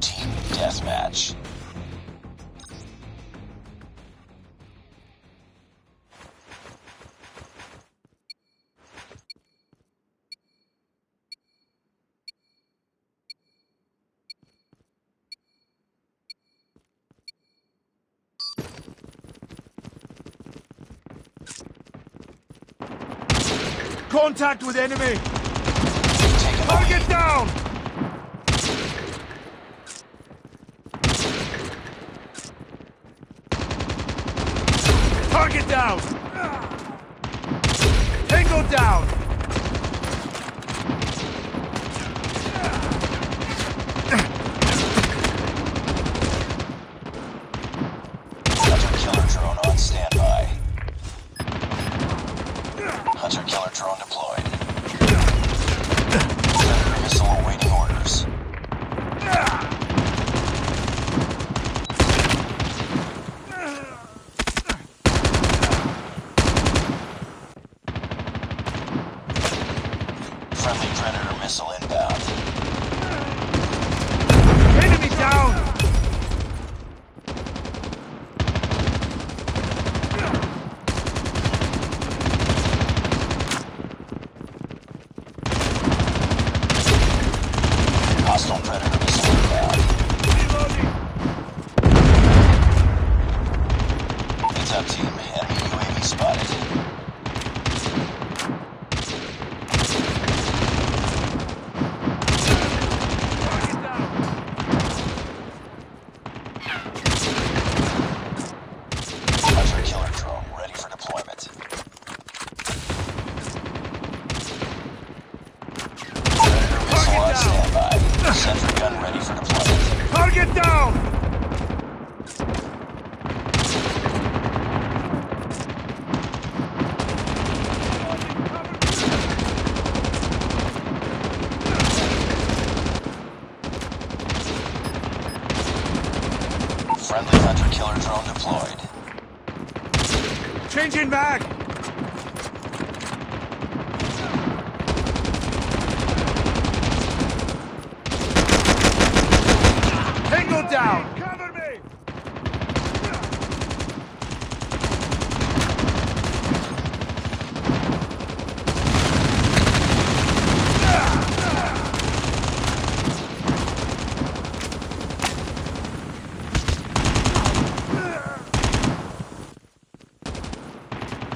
Team Deathmatch. Contact with enemy! Taken Target down! Target down! Tango down! Hunter-killer drone on standby. Hunter-killer drone deployed. Predator missile awaiting orders. Friendly Predator missile inbound. Enemy down! Hostile Predator missile inbound. Reloading! Heads up, team. Enemy UAV spotted. Target down! Hunter-killer drone ready for deployment. Predator missile on standby. Sentry gun ready for deployment. Target down! Friendly hunter-killer drone deployed. Changing back! Tango down! Cover me!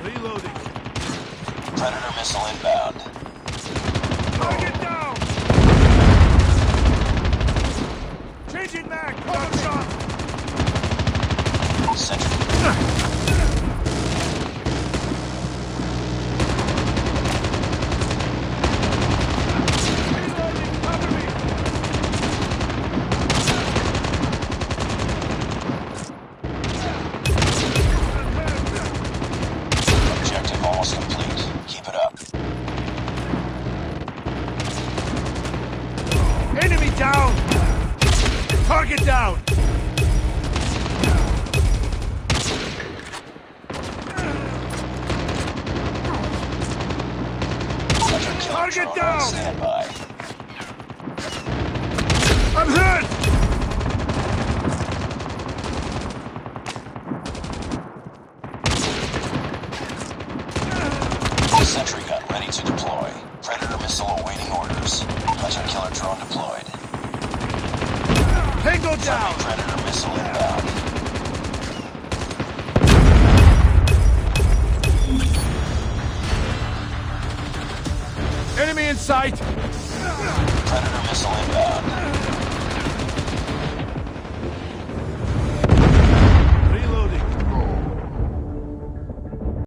Reloading. Predator missile inbound. Target down! Changing back! Cover shot! Sentry. Reloading! Cover me! Objective almost complete. Keep it up. Enemy down! Target down! Hunter-killer Target drone down! on standby. I'm hurt! Sentry gun ready to deploy. Predator missile awaiting orders. Hunter-killer drone deployed. Tango Friendly down! Predator missile inbound. Enemy in sight! Predator missile inbound.